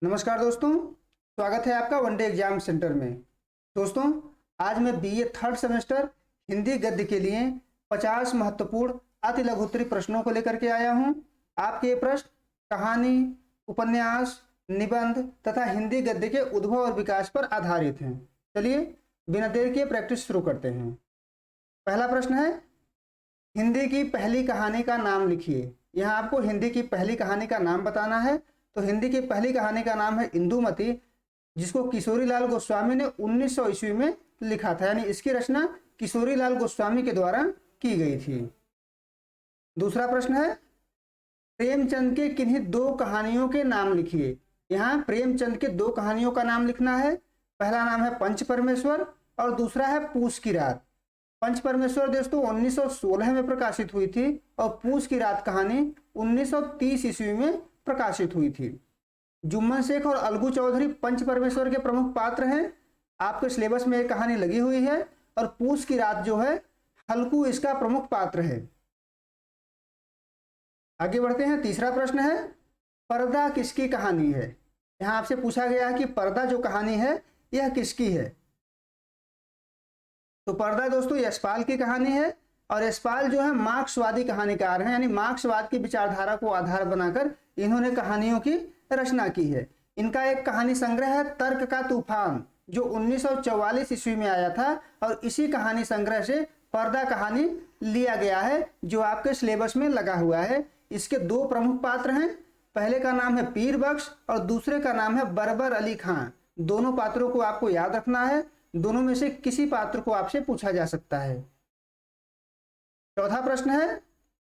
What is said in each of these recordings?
नमस्कार दोस्तों, स्वागत है आपका वनडे एग्जाम सेंटर में। दोस्तों, आज मैं बीए थर्ड सेमेस्टर हिंदी गद्य के लिए 50 महत्वपूर्ण अति लघुत्तरी प्रश्नों को लेकर के आया हूं। आपके ये प्रश्न कहानी, उपन्यास, निबंध तथा हिंदी गद्य के उद्भव और विकास पर आधारित हैं। चलिए बिना देर किए प्रैक्टिस शुरू करते हैं। पहला प्रश्न है, हिंदी की पहली कहानी का नाम लिखिए। यहाँ आपको हिंदी की पहली कहानी का नाम बताना है। तो हिंदी की पहली कहानी का नाम है इंदुमती, जिसको किशोरी लाल गोस्वामी ने 1900 ईस्वी में लिखा था, यानी इसकी रचना किशोरी लाल गोस्वामी के द्वारा की गई थी। दूसरा प्रश्न है, प्रेमचंद के किन्हीं दो कहानियों के नाम लिखिए। यहाँ प्रेमचंद के दो कहानियों का नाम लिखना है। पहला नाम है पंच परमेश्वर और दूसरा है पूस की रात। पंच परमेश्वर दोस्तों 1916 में प्रकाशित हुई थी और पूस की रात कहानी 1930 ईस्वी में प्रकाशित हुई थी। जुम्मन शेख और अलगू चौधरी पंच परमेश्वर के प्रमुख पात्र हैं। आपके सिलेबस में एक कहानी लगी हुई है और पूस की रात जो है हल्कू इसका प्रमुख पात्र है। आगे बढ़ते हैं। तीसरा प्रश्न है, पर्दा किसकी कहानी है। यहां आपसे पूछा गया है कि पर्दा जो कहानी है यह किसकी है। तो पर्दा दोस्तों यशपाल की कहानी है और यशपाल जो है मार्क्सवादी कहानीकार हैं, यानी मार्क्सवाद की विचारधारा को आधार बनाकर इन्होंने कहानियों की रचना की है। इनका एक कहानी संग्रह है तर्क का तूफान, जो 1944 ईस्वी में आया था और इसी कहानी संग्रह से पर्दा कहानी लिया गया है, जो आपके सिलेबस में लगा हुआ है। इसके दो प्रमुख पात्र हैं, पहले का नाम है पीर बख्श और दूसरे का नाम है बरबर अली खां। दोनों पात्रों को आपको याद रखना है, दोनों में से किसी पात्र को आपसे पूछा जा सकता है। चौथा प्रश्न है,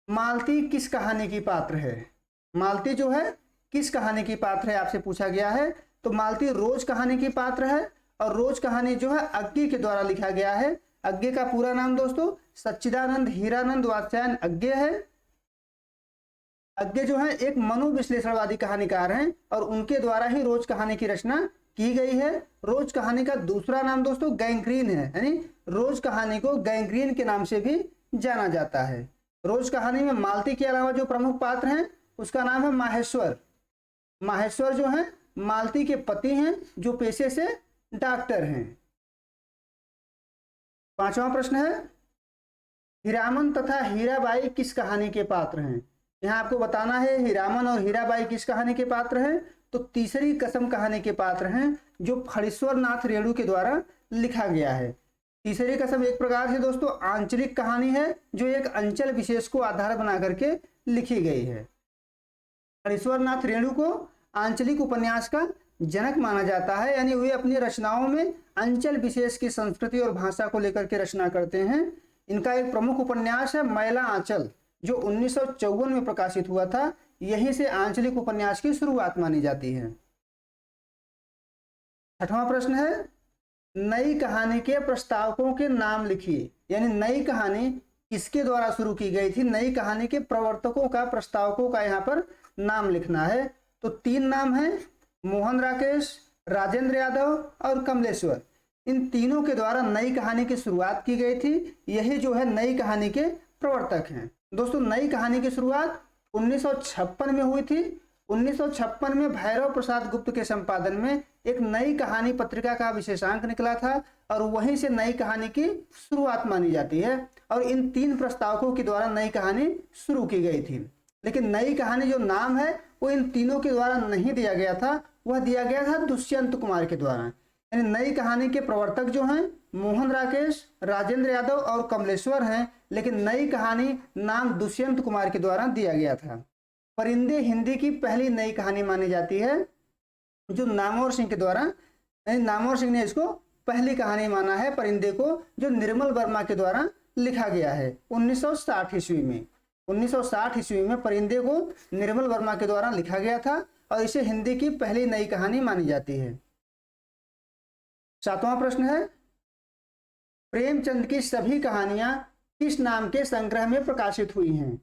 मालती किस कहानी की पात्र है। मालती जो है किस कहानी की पात्र है आपसे पूछा गया है। तो मालती रोज कहानी की पात्र है और रोज कहानी जो है अज्ञे के द्वारा लिखा गया है। अज्ञे का पूरा नाम दोस्तों सच्चिदानंद हीरानंद वात्स्यायन अज्ञे है। अज्ञे जो है एक मनोविश्लेषणवादी कहानीकार हैं और उनके द्वारा ही रोज कहानी की रचना की गई है। रोज कहानी का दूसरा नाम दोस्तों गैंग्रीन है, यानी रोज कहानी को गैंग्रीन के नाम से भी जाना जाता है। रोज कहानी में मालती के अलावा जो प्रमुख पात्र हैं उसका नाम है माहेश्वर। माहेश्वर जो है मालती के पति हैं, जो पेशे से डॉक्टर हैं। पांचवा प्रश्न है, हीरामन तथा हीराबाई किस कहानी के पात्र हैं। यहां आपको बताना है हीरामन और हीराबाई किस कहानी के पात्र हैं। तो तीसरी कसम कहानी के पात्र हैं, जो फणीश्वर नाथ रेणु के द्वारा लिखा गया है। तीसरी कसम एक प्रकार से दोस्तों आंचलिक कहानी है, जो एक अंचल विशेष को आधार बना करके लिखी गई है। फणीश्वर नाथ रेणु को आंचलिक उपन्यास का जनक माना जाता है, यानी वे अपनी रचनाओं में अंचल विशेष की संस्कृति और भाषा को लेकर के रचना करते हैं। इनका एक प्रमुख उपन्यास है मैला आंचल, जो 1954 में प्रकाशित हुआ था। यहीं से आंचलिक उपन्यास की शुरुआत मानी जाती है। छठवां प्रश्न है, नई कहानी के प्रस्तावकों के नाम लिखिए। यानी नई कहानी किसके द्वारा शुरू की गई थी, नई कहानी के प्रवर्तकों का, प्रस्तावकों का यहाँ पर नाम लिखना है। तो तीन नाम हैं, मोहन राकेश, राजेंद्र यादव और कमलेश्वर। इन तीनों के द्वारा नई कहानी की शुरुआत की गई थी। यही जो है नई कहानी के प्रवर्तक हैं। दोस्तों नई कहानी की शुरुआत 1956 में हुई थी। 1956 में भैरव प्रसाद गुप्त के संपादन में एक नई कहानी पत्रिका का विशेषांक निकला था और वहीं से नई कहानी की शुरुआत मानी जाती है। और इन तीन प्रस्तावकों के द्वारा नई कहानी शुरू की गई थी। लेकिन नई कहानी जो नाम है वो इन तीनों के द्वारा नहीं दिया गया था, वह दिया गया था दुष्यंत कुमार के द्वारा। यानी नई कहानी के प्रवर्तक जो हैं मोहन राकेश, राजेंद्र यादव और कमलेश्वर हैं, लेकिन नई कहानी नाम दुष्यंत कुमार के द्वारा दिया गया था। परिंदे हिंदी की पहली नई कहानी मानी जाती है, जो नामवर सिंह के द्वारा, नामवर सिंह ने इसको पहली कहानी माना है परिंदे को, जो निर्मल वर्मा के द्वारा लिखा गया है 1960 ईस्वी में। 1960 ईस्वी में परिंदे को निर्मल वर्मा के द्वारा लिखा गया था और इसे हिंदी की पहली नई कहानी मानी जाती है। सातवां प्रश्न है, प्रेमचंद की सभी कहानियां किस नाम के संग्रह में प्रकाशित हुई हैं।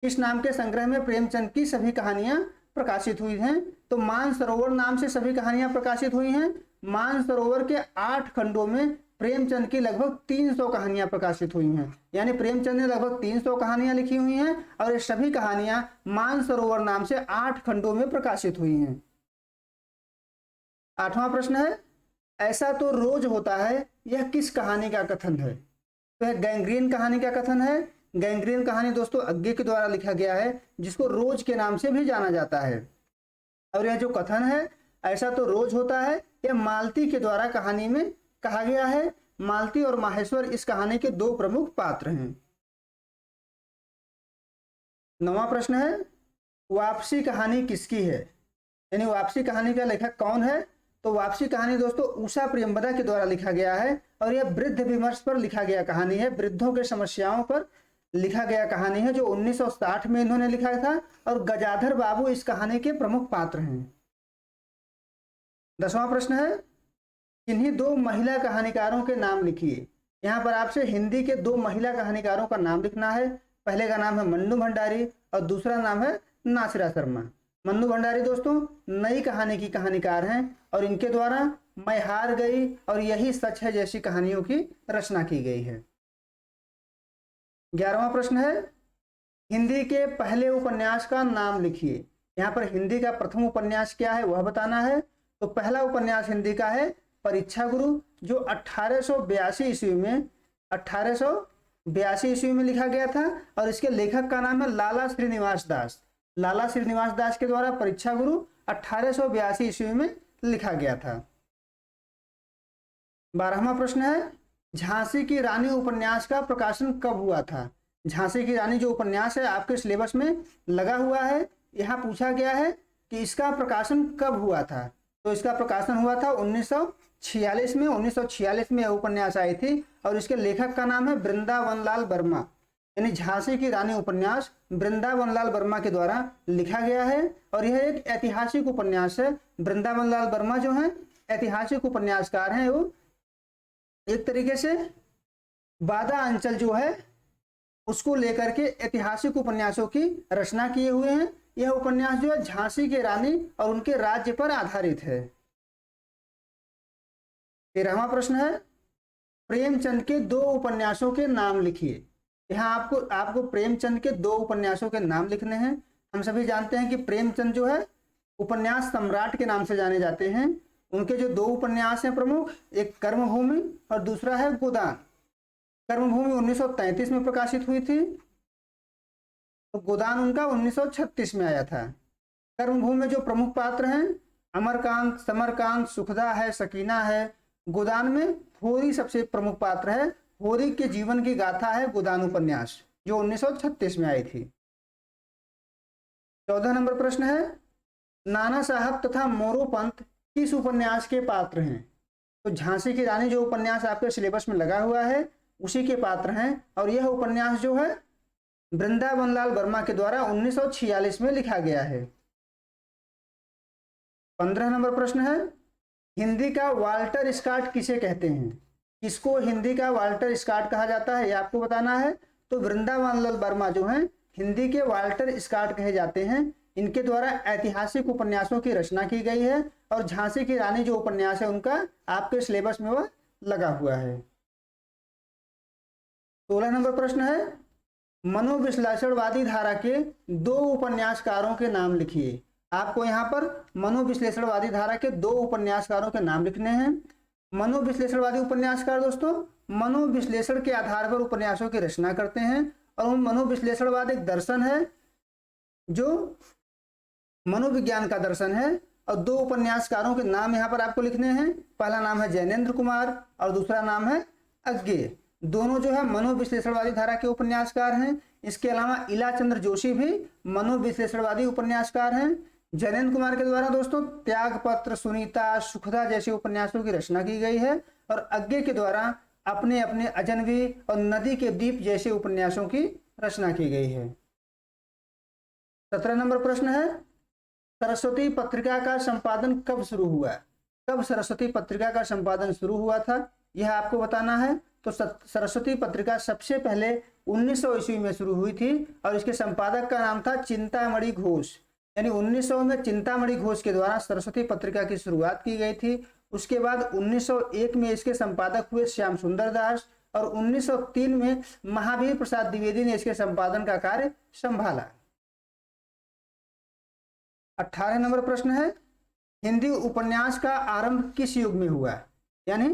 किस नाम के संग्रह में प्रेमचंद की सभी कहानियां प्रकाशित हुई हैं। तो मानसरोवर नाम से सभी कहानियां प्रकाशित हुई हैं। मानसरोवर के 8 खंडों में प्रेमचंद की लगभग 300 कहानियां प्रकाशित हुई हैं। यानी प्रेमचंद ने लगभग 300 कहानियां लिखी हुई हैं और ये सभी कहानियां मानसरोवर नाम से 8 खंडों में प्रकाशित हुई हैं। 8वां प्रश्न है, ऐसा तो रोज होता है, यह किस कहानी का कथन है? तो यह गैंग्रीन कहानी का कथन है। गैंग्रीन कहानी दोस्तों अज्ञे के द्वारा लिखा गया है, जिसको रोज के नाम से भी जाना जाता है। और यह जो कथन है, ऐसा तो रोज होता है, यह मालती के द्वारा कहानी में कहा गया है। मालती और माहेश्वर इस कहानी के दो प्रमुख पात्र हैं। 9वां प्रश्न है, वापसी कहानी किसकी है? यानी वापसी कहानी का लेखक कौन है? तो वापसी कहानी दोस्तों उषा प्रियंवदा के द्वारा लिखा गया है और यह वृद्ध विमर्श पर लिखा गया कहानी है, वृद्धों के समस्याओं पर लिखा गया कहानी है, जो 1960 में इन्होंने लिखा था और गजाधर बाबू इस कहानी के प्रमुख पात्र हैं। 10वां प्रश्न है, किन्हीं दो महिला कहानीकारों के नाम लिखिए। यहाँ पर आपसे हिंदी के दो महिला कहानीकारों का नाम लिखना है। पहले का नाम है मन्नू भंडारी और दूसरा नाम है नासिरा शर्मा। मन्नू भंडारी दोस्तों नई कहानी की कहानीकार हैं और इनके द्वारा मैं हार गई और यही सच है जैसी कहानियों की रचना की गई है। 11वां प्रश्न है, हिंदी के पहले उपन्यास का नाम लिखिए। यहाँ पर हिंदी का प्रथम उपन्यास क्या है वह बताना है। तो पहला उपन्यास हिंदी का है परीक्षा गुरु, जो 1882 ईस्वी में लिखा गया था और इसके लेखक का नाम है लाला श्रीनिवास दास। लाला श्रीनिवास दास के द्वारा परीक्षा गुरु 1882 ईस्वी में लिखा गया था। 12वां प्रश्न है, झांसी की रानी उपन्यास का प्रकाशन कब हुआ था? झांसी की रानी जो उपन्यास है आपके सिलेबस में लगा हुआ है। यहाँ पूछा गया है कि इसका प्रकाशन कब हुआ था। तो इसका प्रकाशन हुआ था 1946 में। 1946 में यह उपन्यास आई थी और इसके लेखक का नाम है वृंदावन लाल वर्मा। यानी झांसी की रानी उपन्यास वृंदावन लाल वर्मा के द्वारा लिखा गया है और यह एक ऐतिहासिक उपन्यास है। वृंदावन लाल वर्मा जो है ऐतिहासिक उपन्यासकार हैं। वो एक तरीके से बादा अंचल जो है उसको लेकर के ऐतिहासिक उपन्यासों की रचना किए हुए हैं। यह उपन्यास जो है झांसी की रानी और उनके राज्य पर आधारित है। 13वां प्रश्न है, प्रेमचंद के दो उपन्यासों के नाम लिखिए। यहाँ आपको प्रेमचंद के दो उपन्यासों के नाम लिखने हैं। हम सभी जानते हैं कि प्रेमचंद जो है उपन्यास सम्राट के नाम से जाने जाते हैं। उनके जो दो उपन्यास हैं प्रमुख, एक कर्मभूमि और दूसरा है गोदान। कर्मभूमि 1933 में प्रकाशित हुई थी, तो गोदान उनका 1936 में आया था। कर्मभूमि में जो प्रमुख पात्र हैं अमरकांत, समरकांत, सुखदा है, सकीना है। गोदान में होरी सबसे प्रमुख पात्र है। होरी के जीवन की गाथा है गोदान उपन्यास, जो 1936 में आई थी। 14 नंबर प्रश्न है, नाना साहब तथा मोरोपंत किस उपन्यास के पात्र हैं? तो झांसी की रानी जो उपन्यास आपके सिलेबस में लगा हुआ है उसी के पात्र हैं और यह उपन्यास जो है वृंदावन लाल वर्मा के द्वारा 1946 में लिखा गया है। 15 नंबर प्रश्न है, हिंदी का वाल्टर स्कॉट किसे कहते हैं? किसको हिंदी का वाल्टर स्कॉट कहा जाता है, यह आपको बताना है। तो वृंदावन लाल वर्मा जो हैं हिंदी के वाल्टर स्कॉट कहे जाते हैं। इनके द्वारा ऐतिहासिक उपन्यासों की रचना की गई है और झांसी की रानी जो उपन्यास है उनका आपके सिलेबस में वह लगा हुआ है। 16 नंबर प्रश्न है, मनोविश्लेषणवादी धारा के दो उपन्यासकारों के नाम लिखिए। आपको यहाँ पर मनोविश्लेषणवादी धारा के दो उपन्यासकारों के नाम लिखने हैं। मनोविश्लेषणवादी उपन्यासकार दोस्तों मनोविश्लेषण के आधार पर उपन्यासों की रचना करते हैं और मनोविश्लेषणवाद एक दर्शन है जो मनोविज्ञान का दर्शन है। और दो उपन्यासकारों के नाम यहाँ पर आपको लिखने हैं। पहला नाम है जैनेन्द्र कुमार और दूसरा नाम है अज्ञे। दोनों जो है मनोविश्लेषणवादी धारा के उपन्यासकार हैं। इसके अलावा इलाचंद्र जोशी भी मनोविश्लेषणवादी उपन्यासकार हैं। जैनेन्द्र कुमार के द्वारा दोस्तों त्यागपत्र, सुनीता, सुखदा जैसे उपन्यासों की रचना की गई है और अज्ञे के द्वारा अपने अपने अजनबी और नदी के दीप जैसे उपन्यासों की रचना की गई है। 17 नंबर प्रश्न है, सरस्वती पत्रिका का संपादन कब शुरू हुआ? कब सरस्वती पत्रिका का संपादन शुरू हुआ था यह आपको बताना है। तो सरस्वती पत्रिका सबसे पहले 1900 ईस्वी में शुरू हुई थी और इसके संपादक का नाम था चिंतामणि घोष। यानी 1900 में चिंतामणि घोष के द्वारा सरस्वती पत्रिका की शुरुआत की गई थी। उसके बाद 1901 में इसके संपादक हुए श्याम सुंदर दास और 1903 में महावीर प्रसाद द्विवेदी ने इसके संपादन का कार्य संभाला। 18 नंबर प्रश्न है, हिंदी उपन्यास का आरंभ किस युग में हुआ, यानी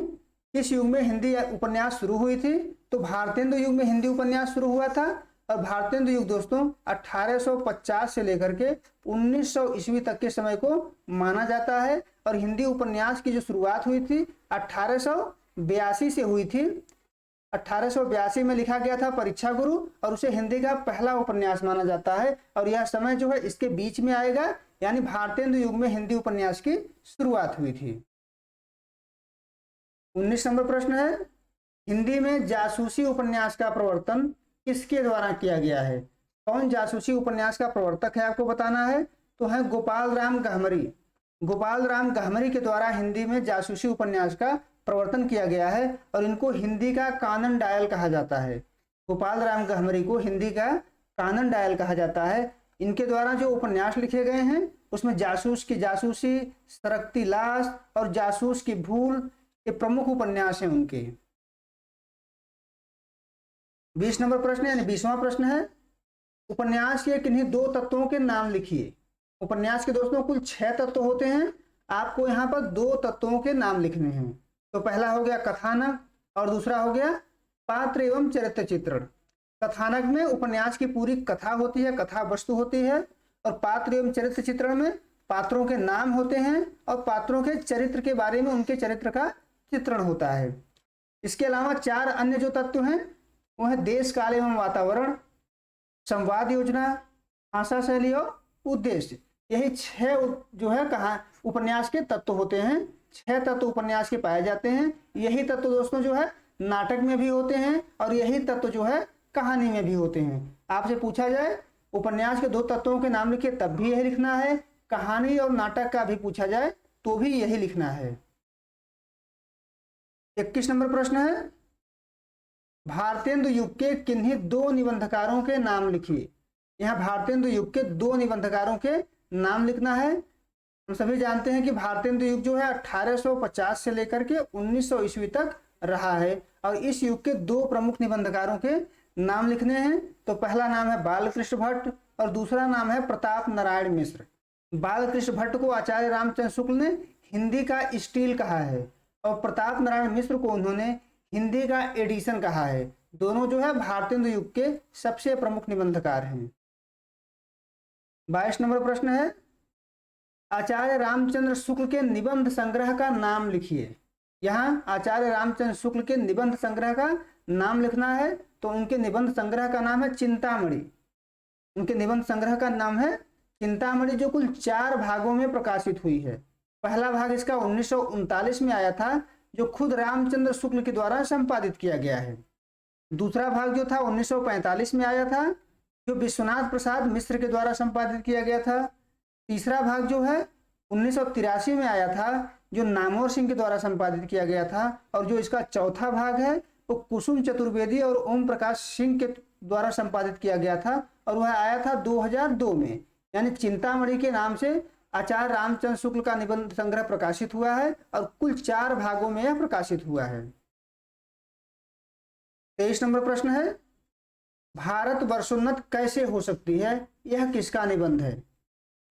किस युग में हिंदी उपन्यास शुरू हुई थी। तो भारतेंदु युग में हिंदी उपन्यास शुरू हुआ था। और भारतेंदु युग दोस्तों 1850 से लेकर के 1900 ईस्वी तक के समय को माना जाता है। और हिंदी उपन्यास की जो शुरुआत हुई थी 1882 से हुई थी। 1882 में लिखा गया था परीक्षा गुरु, और उसे हिंदी का पहला उपन्यास माना जाता है। और यह समय जो है इसके बीच में आएगा, यानी भारतेंदु युग में हिंदी उपन्यास की शुरुआत हुई थी। 19 नंबर प्रश्न है, हिंदी में जासूसी उपन्यास का प्रवर्तन किसके द्वारा किया गया है। कौन जासूसी उपन्यास का प्रवर्तक है आपको बताना है। तो है गोपाल राम गहमरी। गोपाल राम गहमरी के द्वारा हिंदी में जासूसी उपन्यास का प्रवर्तन किया गया है। और इनको हिंदी का कानन डायल कहा जाता है। गोपाल राम गहमरी को हिंदी का कानन डायल कहा जाता है। इनके द्वारा जो उपन्यास लिखे गए हैं उसमें जासूस की जासूसी, सरकती लाश और जासूस की भूल ये प्रमुख उपन्यास हैं उनके। 20 नंबर प्रश्न यानी 20वां प्रश्न है, उपन्यास के किन्हीं दो तत्वों के नाम लिखिए। उपन्यास के दोस्तों कुल 6 तत्व होते हैं, आपको यहाँ पर 2 तत्वों के नाम लिखने हैं। तो पहला हो गया कथानक और दूसरा हो गया पात्र एवं चरित्र चित्रण। कथानक में उपन्यास की पूरी कथा होती है, कथा वस्तु होती है। और पात्र एवं चरित्र चित्रण में पात्रों के नाम होते हैं और पात्रों के चरित्र के बारे में उनके चरित्र का चित्रण होता है। इसके अलावा 4 अन्य जो तत्व हैं वो है देश काल एवं वातावरण, संवाद योजना, भाषा शैली और उद्देश्य। यही 6 जो है कहा उपन्यास के तत्व होते हैं। 6 तत्व उपन्यास के पाए जाते हैं। यही तत्व दोस्तों जो है नाटक में भी होते हैं और यही तत्व जो है कहानी में भी होते हैं। आपसे पूछा जाए उपन्यास के 2 तत्वों के नाम लिखिए, तब भी यही लिखना है। कहानी और नाटक का भी पूछा जाए तो भी यही लिखना है। 21 नंबर प्रश्न है, भारतेंदु युग के किन्हीं 2 निबंधकारों के नाम लिखिए। यहाँ भारतेंदु युग के 2 निबंधकारों के नाम लिखना है। हम सभी जानते हैं कि भारतेंदु युग जो है 1850 से लेकर के 1900 ईस्वी तक रहा है। और इस युग के 2 प्रमुख निबंधकारों के नाम लिखने हैं। तो पहला नाम है बालकृष्ण भट्ट और दूसरा नाम है प्रताप नारायण मिश्र। बालकृष्ण भट्ट को आचार्य रामचंद्र शुक्ल ने हिंदी का स्टील कहा है और प्रताप नारायण मिश्र को उन्होंने हिंदी का एडिशन कहा है। दोनों जो है भारतेंदु युग के सबसे प्रमुख निबंधकार हैं। 22 नंबर प्रश्न है, आचार्य रामचंद्र शुक्ल के निबंध संग्रह का नाम लिखिए। यहाँ आचार्य रामचंद्र शुक्ल के निबंध संग्रह का नाम लिखना है। तो उनके निबंध संग्रह का नाम है चिंतामणि। उनके निबंध संग्रह का नाम है चिंतामणि, जो कुल 4 भागों में प्रकाशित हुई है। पहला भाग इसका 1939 में आया था, जो खुद रामचंद्र शुक्ल के द्वारा संपादित किया गया है। दूसरा भाग जो था 1945 में आया था, जो विश्वनाथ प्रसाद मिश्र के द्वारा संपादित किया गया था। तीसरा भाग जो है 1983 में आया था, जो नामवर सिंह के द्वारा संपादित किया गया था। और जो इसका चौथा भाग है वो कुसुम चतुर्वेदी और ओम प्रकाश सिंह के द्वारा संपादित किया गया था और वह आया था 2002 में। यानी चिंतामणि के नाम से आचार्य रामचंद्र शुक्ल का निबंध संग्रह प्रकाशित हुआ है और कुल 4 भागों में यह प्रकाशित हुआ है। 23 नंबर प्रश्न है, भारत वर्षोन्नत कैसे हो सकती है, यह किसका निबंध है।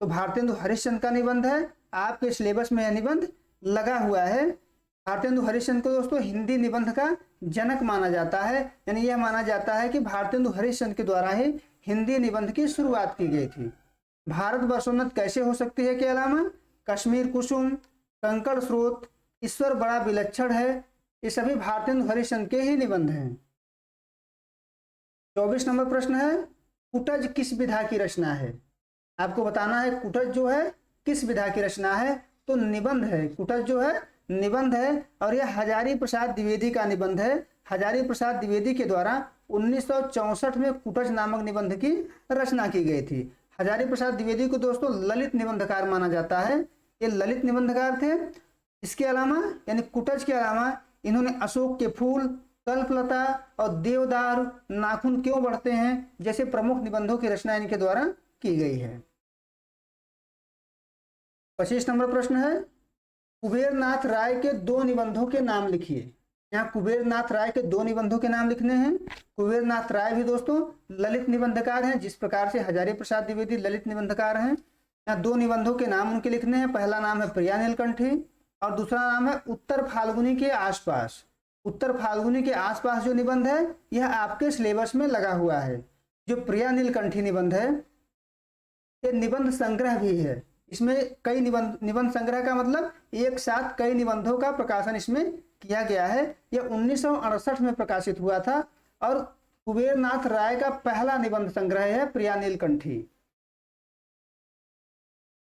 तो भारतेंदु हरिश्चंद्र का निबंध है। आपके सिलेबस में यह निबंध लगा हुआ है। भारतेंदु हरिश्चंद्र को दोस्तों हिंदी निबंध का जनक माना जाता है। यानी यह माना जाता है कि भारतेंदु हरिश्चंद्र के द्वारा ही हिंदी निबंध की शुरुआत की गई थी। भारत वर्षोन्नत कैसे हो सकती है के अलावा कश्मीर कुसुम, कंकड़ स्रोत, ईश्वर बड़ा विलक्षण है, ये सभी भारतेंदु हरिश्चंद्र के ही निबंध हैं। 24 नंबर प्रश्न है, कुटज किस विधा की रचना है। आपको बताना है कुटज जो है किस विधा की रचना है। तो निबंध है, कुटज जो है निबंध है और यह हजारी प्रसाद द्विवेदी का निबंध है। हजारी प्रसाद द्विवेदी के द्वारा 1964 में कुटज नामक निबंध की रचना की गई थी। हजारी प्रसाद द्विवेदी को दोस्तों ललित निबंधकार माना जाता है। ये ललित निबंधकार थे। इसके अलावा यानी कुटज के अलावा इन्होंने अशोक के फूल, कल्पलता और देवदार, नाखून क्यों बढ़ते हैं जैसे प्रमुख निबंधों की रचना इनके द्वारा की गई है। 25 नंबर प्रश्न है, कुबेरनाथ राय के 2 निबंधों के नाम लिखिए। यहाँ कुबेरनाथ राय के 2 निबंधों के नाम लिखने हैं। कुबेरनाथ राय भी दोस्तों ललित निबंधकार हैं, जिस प्रकार से हजारी प्रसाद द्विवेदी ललित निबंधकार हैं। यहाँ दो निबंधों के नाम उनके लिखने हैं। पहला नाम है प्रिया नीलकंठी और दूसरा नाम है उत्तर फाल्गुनी के आसपास। उत्तर फाल्गुनी के आसपास जो निबंध है यह आपके सिलेबस में लगा हुआ है। जो प्रिया नीलकंठी निबंध है ये निबंध संग्रह भी है। इसमें कई निबंध संग्रह का मतलब एक साथ कई निबंधों का प्रकाशन इसमें किया गया है। यह 1968 में प्रकाशित हुआ था और कुबेरनाथ राय का पहला निबंध संग्रह है प्रिया नीलकंठी।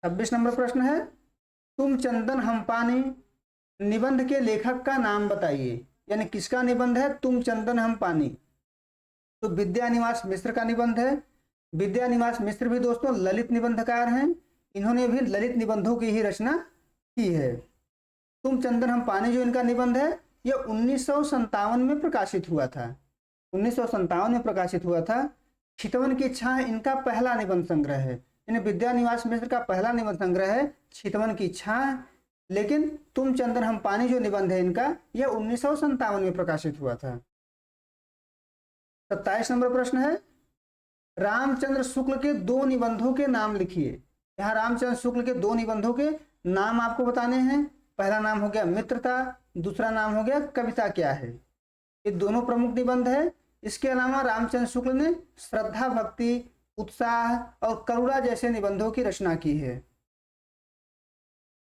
26 नंबर प्रश्न है, तुम चंदन हम पानी निबंध के लेखक का नाम बताइए। यानी किसका निबंध है तुम चंदन हम पानी? तो विद्यानिवास मिश्र का निबंध है। विद्यानिवास मिश्र भी दोस्तों ललित निबंधकार हैं। इन्होंने भी ललित निबंधों की ही रचना की है। तुम चंदन हम पानी जो इनका निबंध है यह 1957 में प्रकाशित हुआ था। 1957 में प्रकाशित हुआ था। छितवन की छाह इनका पहला निबंध संग्रह है। यानी विद्यानिवास मिश्र का पहला निबंध संग्रह है छितवन की छाह, लेकिन तुम चंदन हम पानी जो निबंध है इनका यह 1957 में प्रकाशित हुआ था। 27 नंबर प्रश्न है, रामचंद्र शुक्ल के दो निबंधों के नाम लिखिए। यहाँ रामचंद्र शुक्ल के दो निबंधों के नाम आपको बताने हैं। पहला नाम हो गया मित्रता, दूसरा नाम हो गया कविता क्या है। ये दोनों प्रमुख निबंध है। इसके अलावा रामचंद्र शुक्ल ने श्रद्धा भक्ति, उत्साह और करुणा जैसे निबंधों की रचना की है।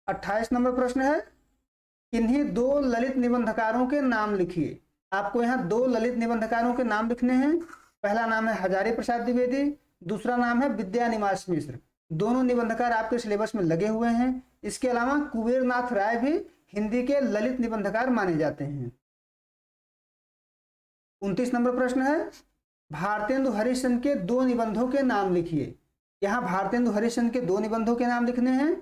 28 नंबर प्रश्न है, किन्हीं दो ललित निबंधकारों के नाम लिखिए। आपको यहाँ दो ललित निबंधकारों के नाम लिखने हैं। पहला नाम है हजारी प्रसाद द्विवेदी, दूसरा नाम है विद्यानिवास मिश्र। दोनों निबंधकार आपके सिलेबस में लगे हुए हैं। इसके अलावा कुबेरनाथ राय भी हिंदी के ललित निबंधकार माने जाते हैं। 29 नंबर प्रश्न है, भारतेंदु हरिश्चंद्र के दो निबंधों के नाम लिखिए। यहाँ भारतेंदु हरिश्चंद्र के दो निबंधों के नाम लिखने हैं।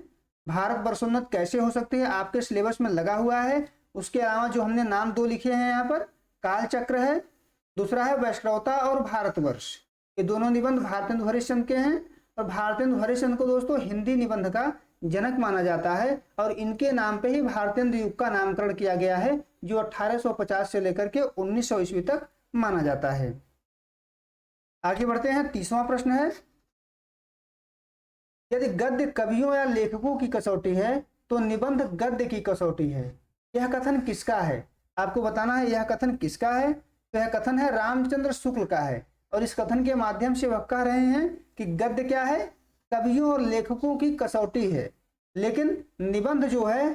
भारत वर्षोन्नत कैसे हो सकती है आपके सिलेबस में लगा हुआ है। उसके अलावा जो हमने नाम दो लिखे हैं यहाँ पर, काल चक्र है, दूसरा है वैष्णवता और भारतवर्ष। ये दोनों निबंध भारतेंदु हरिश्चंद्र के हैं और भारतेंदु हरिश्चंद्र को दोस्तों हिंदी निबंध का जनक माना जाता है और इनके नाम पे ही भारतेंदु युग का नामकरण किया गया है जो 1850 से लेकर के 1900 ईस्वी तक माना जाता है। आगे बढ़ते हैं। 30वां प्रश्न है, यदि गद्य कवियों या लेखकों की कसौटी है तो निबंध गद्य की कसौटी है। यह कथन किसका है? आपको बताना है यह कथन किसका है। तो यह कथन है रामचंद्र शुक्ल का है और इस कथन के माध्यम से वह कह रहे हैं कि गद्य क्या है, कवियों और लेखकों की कसौटी है, लेकिन निबंध जो है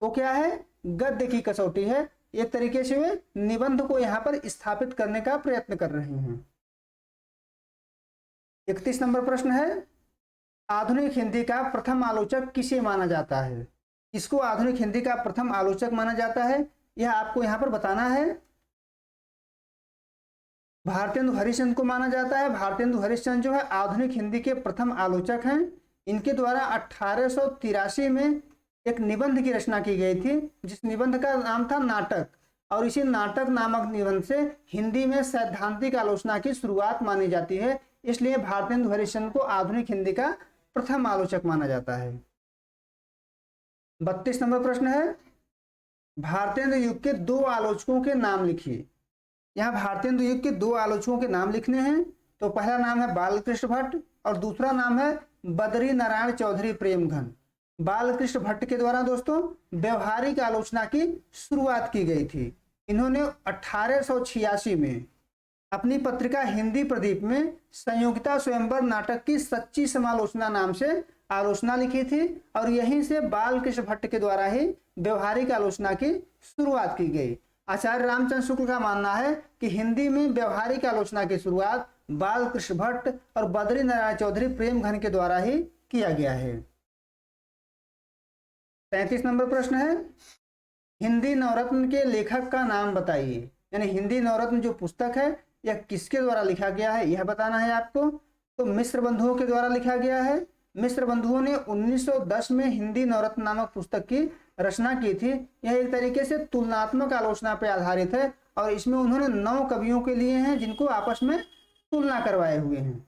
वो क्या है, गद्य की कसौटी है। एक तरीके से वे निबंध को यहाँ पर स्थापित करने का प्रयत्न कर रहे हैं। 31 नंबर प्रश्न है, आधुनिक हिंदी का प्रथम आलोचक किसे माना जाता है? किसको आधुनिक हिंदी का प्रथम आलोचक माना जाता है यह आपको यहाँ पर बताना है। भारतेंदु हरिश्चंद्र को माना जाता है। भारतेंदु हरिश्चंद्र जो है आधुनिक हिंदी के प्रथम आलोचक हैं। इनके द्वारा 1883 में एक निबंध की रचना की गई थी जिस निबंध का नाम था नाटक, और इसी नाटक नामक निबंध से हिंदी में सैद्धांतिक आलोचना की शुरुआत मानी जाती है। इसलिए भारतेंदु हरिश्चंद्र को आधुनिक हिंदी का प्रथम आलोचक माना जाता है। 32 नंबर प्रश्न है, भारतेंदु युग के दो आलोचकों के नाम लिखिए। यहाँ भारतेंदु युग के दो आलोचकों के नाम लिखने हैं। तो पहला नाम है बालकृष्ण भट्ट और दूसरा नाम है बद्री नारायण चौधरी प्रेमघन। बालकृष्ण भट्ट के द्वारा दोस्तों व्यवहारिक आलोचना की शुरुआत की गई थी। इन्होंने 1886 में अपनी पत्रिका हिंदी प्रदीप में संयोगिता स्वयंवर नाटक की सच्ची समालोचना नाम से आलोचना लिखी थी और यहीं से बालकृष्ण भट्ट के द्वारा ही व्यवहारिक आलोचना की शुरुआत की गई। आचार्य रामचंद्र शुक्ल का मानना है कि हिंदी में व्यवहारिक आलोचना की शुरुआत बालकृष्ण भट्ट और बद्री नारायण चौधरी प्रेमघन के द्वारा ही किया गया है। 33 नंबर प्रश्न है, हिंदी नवरत्न के लेखक का नाम बताइए। यानी हिंदी नवरत्न जो पुस्तक है यह किसके द्वारा लिखा गया है यह बताना है आपको। तो मिश्र बंधुओं के द्वारा लिखा गया है। मिश्र बंधुओं ने 1910 में हिंदी नवरत्न नामक पुस्तक की रचना की थी। यह एक तरीके से तुलनात्मक आलोचना पर आधारित है और इसमें उन्होंने 9 कवियों के लिए हैं जिनको आपस में तुलना करवाए हुए हैं।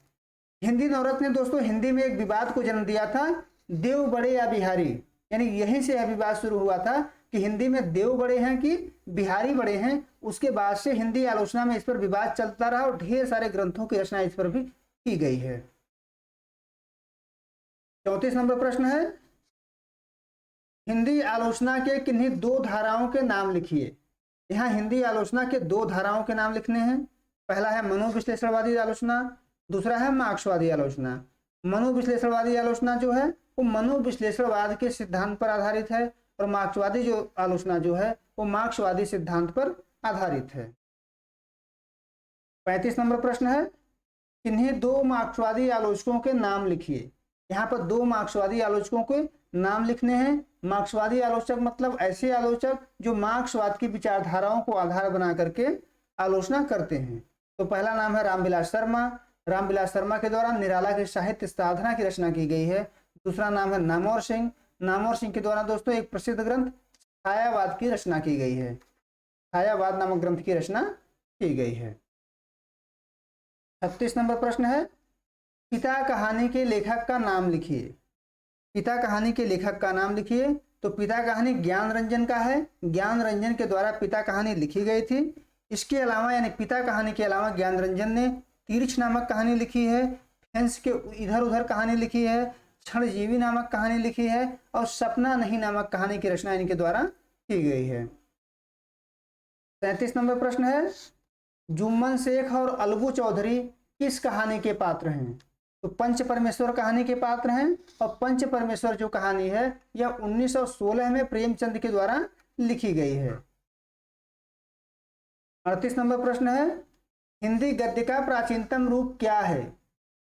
हिंदी नवरत्न ने दोस्तों हिंदी में एक विवाद को जन्म दिया था, देव बड़े या बिहारी। यानी यहीं से यह विवाद शुरू हुआ था कि हिंदी में देव बड़े हैं कि बिहारी बड़े हैं। उसके बाद से हिंदी आलोचना में इस पर विवाद चलता रहा और ढेर सारे ग्रंथों की रचना इस पर भी की गई है। 34 नंबर प्रश्न है, हिंदी आलोचना के किन्हीं दो धाराओं के नाम लिखिए। यहाँ हिंदी आलोचना के दो धाराओं के नाम लिखने हैं। पहला है मनोविश्लेषणवादी आलोचना, दूसरा है मार्क्सवादी आलोचना। मनोविश्लेषणवादी आलोचना जो है वो मनोविश्लेषणवाद के सिद्धांत पर आधारित है, और मार्क्सवादी जो आलोचना जो है वो मार्क्सवादी सिद्धांत पर आधारित है। 35 नंबर प्रश्न है, किन्हीं दो मार्क्सवादी आलोचकों के नाम लिखिए। यहाँ पर दो मार्क्सवादी आलोचकों के नाम लिखने हैं। मार्क्सवादी आलोचक मतलब ऐसे आलोचक जो मार्क्सवाद की विचारधाराओं को आधार बना करके आलोचना करते हैं। तो पहला नाम है रामविलास शर्मा। रामविलास शर्मा के द्वारा निराला की साहित्य साधना की रचना की गई है। दूसरा नाम है नामवर सिंह। नामवर सिंह के द्वारा दोस्तों एक प्रसिद्ध ग्रंथ छायावाद की रचना की गई है। छायावाद नामक ग्रंथ की रचना की गई है। 36 नंबर प्रश्न है, पिता कहानी के लेखक का नाम लिखिए। पिता कहानी के लेखक का नाम लिखिए। तो पिता कहानी ज्ञान रंजन का है। ज्ञान रंजन के द्वारा पिता कहानी लिखी गई थी। इसके अलावा यानी पिता कहानी के अलावा ज्ञान रंजन ने तीर्थ नामक कहानी लिखी है, फेंस के इधर उधर कहानी लिखी है, क्षणजीवी नामक कहानी लिखी है, और सपना नहीं नामक कहानी की रचना इनके द्वारा की गई है। 37 नंबर प्रश्न है, जुम्मन शेख और अलगू चौधरी किस कहानी के पात्र हैं। तो पंच परमेश्वर कहानी के पात्र हैं, और पंच परमेश्वर जो कहानी है यह 1916 में प्रेमचंद के द्वारा लिखी गई है। 38 नंबर प्रश्न है, हिंदी गद्य का प्राचीनतम रूप क्या है।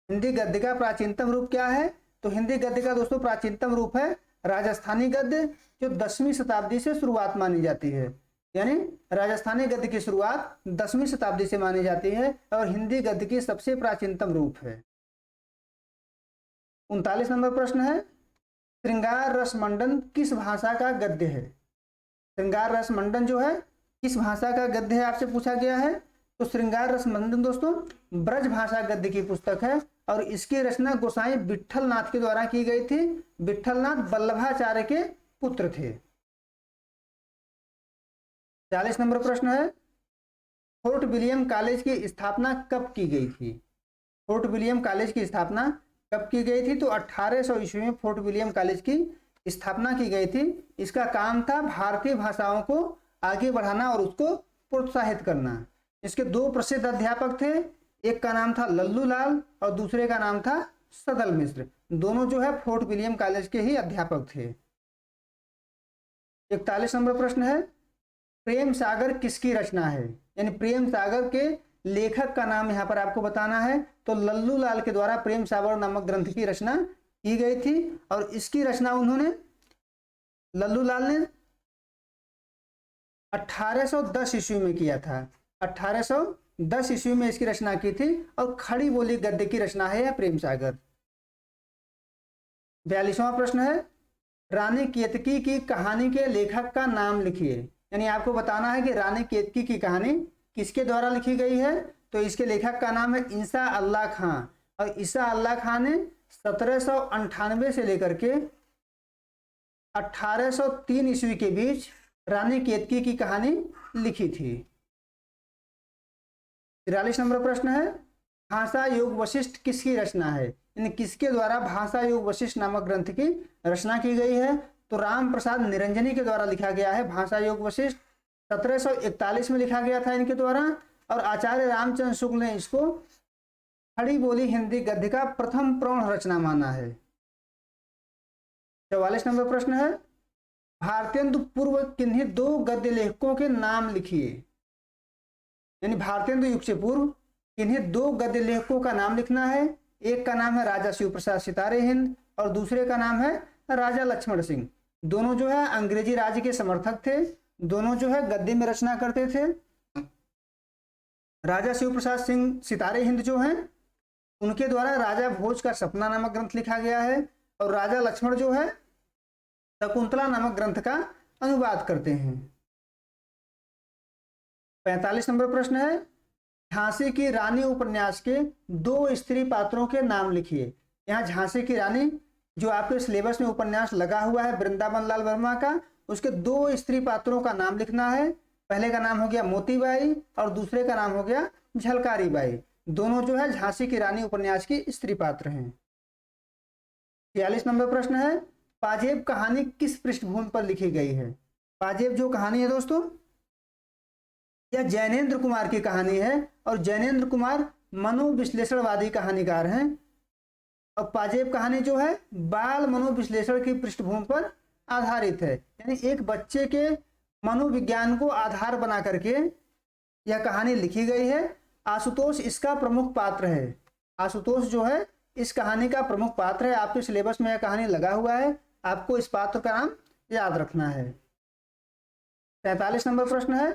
हिंदी गद्य का प्राचीनतम रूप क्या है। तो हिंदी गद्य का दोस्तों प्राचीनतम रूप है राजस्थानी गद्य, जो 10वीं शताब्दी से शुरुआत मानी जाती है। यानी राजस्थानी गद्य की शुरुआत 10वीं शताब्दी से मानी जाती है और हिंदी गद्य की सबसे प्राचीनतम रूप है। 39 नंबर प्रश्न है, श्रृंगार रस मंडन किस भाषा का गद्य है। श्रृंगार रस मंडन जो है किस भाषा का गद्य है आपसे पूछा गया है। तो श्रृंगार रस मंडन दोस्तों ब्रज भाषा गद्य की पुस्तक है, और इसकी रचना गोसाई विट्ठल नाथ के द्वारा की गई थी। विट्ठल नाथ वल्लभाचार्य के पुत्र थे। 40 नंबर प्रश्न है, फोर्ट विलियम कॉलेज की स्थापना कब की गई थी। फोर्ट विलियम कॉलेज की स्थापना कब की गई थी। तो 1800 ईस्वी में फोर्ट विलियम कॉलेज की स्थापना की गई थी। इसका काम था भारतीय भाषाओं को आगे बढ़ाना और उसको प्रोत्साहित करना। इसके दो प्रसिद्ध अध्यापक थे, एक का नाम था लल्लू लाल और दूसरे का नाम था सदल मिश्र। दोनों जो है फोर्ट विलियम कॉलेज के ही अध्यापक थे। 41 नंबर प्रश्न है, प्रेम सागर किसकी रचना है। यानी प्रेम सागर के लेखक का नाम यहाँ पर आपको बताना है। तो लल्लू लाल के द्वारा प्रेम सागर नामक ग्रंथ की रचना की गई थी, और इसकी रचना उन्होंने लल्लू लाल ने 1810 ईस्वी में किया था। 1810 ईस्वी में इसकी रचना की थी, और खड़ी बोली गद्य की रचना है यह प्रेम सागर। 42वां प्रश्न है, रानी केतकी की कहानी के लेखक का नाम लिखिए। यानी आपको बताना है कि रानी केतकी की कहानी किसके द्वारा लिखी गई है। तो इसके लेखक का नाम है ईसा अल्लाह खां, और ईसा अल्लाह खां ने 1798 से लेकर के 1803 ईस्वी के बीच रानी केतकी की कहानी लिखी थी। 43 नंबर प्रश्न है, भाषा योग वशिष्ठ किसकी रचना है। यानी किसके द्वारा भाषा योग वशिष्ठ नामक ग्रंथ की रचना की गई है। तो राम प्रसाद निरंजनी के द्वारा लिखा गया है भाषा योग वशिष्ठ। 1741 में लिखा गया था इनके द्वारा, और आचार्य रामचंद्र शुक्ल ने इसको खड़ी बोली हिंदी गद्य का प्रथम प्रौढ़ रचना माना है। 44 नंबर प्रश्न है, भारतेंदु पूर्व किन्हीं दो गद्य लेखकों के नाम लिखिए। यानी भारतेंदु युग से पूर्व किन्हीं दो गद्य लेखकों का नाम लिखना है। एक का नाम है राजा शिव प्रसाद सितारे हिंद, और दूसरे का नाम है राजा लक्ष्मण सिंह। दोनों जो है अंग्रेजी राज के समर्थक थे। दोनों जो है गद्य में रचना करते थे। राजा शिव प्रसाद सिंह सितारे हिंद जो हैं उनके द्वारा राजा भोज का सपना नामक ग्रंथ लिखा गया है, और राजा लक्ष्मण जो है शकुंतला नामक ग्रंथ का अनुवाद करते हैं। 45 नंबर प्रश्न है, झांसी की रानी उपन्यास के दो स्त्री पात्रों के नाम लिखिए। यहाँ झांसी की रानी जो आपके सिलेबस में उपन्यास लगा हुआ है वृंदावन लाल वर्मा का, उसके दो स्त्री पात्रों का नाम लिखना है। पहले का नाम हो गया मोतीबाई और दूसरे का नाम हो गया झलकारी बाई। दोनों जो है झांसी की रानी उपन्यास की स्त्री पात्र हैं। 46 नंबर प्रश्न है, पाजेब कहानी किस पृष्ठभूमि पर लिखी गई है? पाजेब जो कहानी है दोस्तों, यह जैनेन्द्र कुमार की कहानी है और जैनेन्द्र कुमार मनोविश्लेषणवादी कहानीकार हैं। और पाजेब कहानी जो है बाल मनोविश्लेषण की पृष्ठभूमि पर आधारित है, यानी एक बच्चे के मनोविज्ञान को आधार बना करके यह कहानी लिखी गई है। आशुतोष इसका प्रमुख पात्र है। आशुतोष जो है इस कहानी का प्रमुख पात्र है। आपके सिलेबस में यह कहानी लगा हुआ है, आपको इस पात्र का नाम याद रखना है। 43 नंबर प्रश्न है,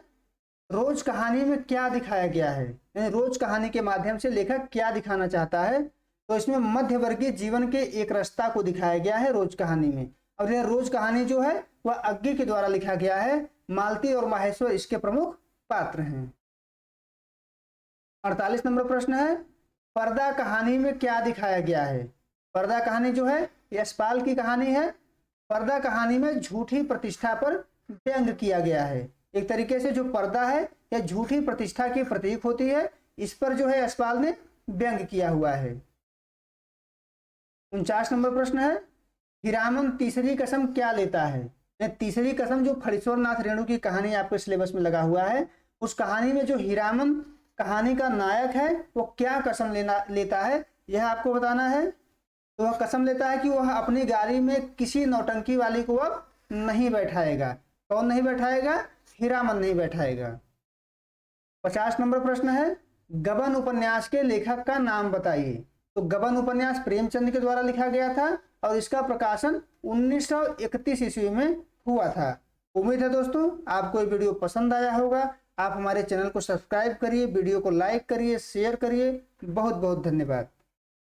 रोज कहानी में क्या दिखाया गया है? यानी रोज कहानी के माध्यम से लेखक क्या दिखाना चाहता है? तो इसमें मध्यवर्गीय जीवन के एक रास्ता को दिखाया गया है रोज कहानी में। और यह रोज कहानी जो है वह अज्ञे के द्वारा लिखा गया है। मालती और माहेश्वर इसके प्रमुख पात्र हैं। 48 नंबर प्रश्न है, पर्दा कहानी में क्या दिखाया गया है? पर्दा कहानी जो है यशपाल की कहानी है। पर्दा कहानी में झूठी प्रतिष्ठा पर व्यंग किया गया है। एक तरीके से जो पर्दा है यह झूठी प्रतिष्ठा की प्रतीक होती है, इस पर जो है यशपाल ने व्यंग किया हुआ है। 49 नंबर प्रश्न है, हीरामन तीसरी कसम क्या लेता है? तीसरी कसम जो फणीश्वर नाथ रेणु की कहानी आपके सिलेबस में लगा हुआ है, उस कहानी में जो हीरामन कहानी का नायक है वो क्या कसम लेता है, यह आपको बताना है। तो वह कसम लेता है कि वह अपनी गाड़ी में किसी नौटंकी वाली को अब नहीं बैठाएगा। कौन नहीं बैठाएगा? हीरामन नहीं बैठाएगा। 50 नंबर प्रश्न है, गबन उपन्यास के लेखक का नाम बताइए। तो गबन उपन्यास प्रेमचंद के द्वारा लिखा गया था और इसका प्रकाशन 1931 ईस्वी में हुआ था। उम्मीद है दोस्तों आपको ये वीडियो पसंद आया होगा। आप हमारे चैनल को सब्सक्राइब करिए, वीडियो को लाइक करिए, शेयर करिए। बहुत बहुत धन्यवाद।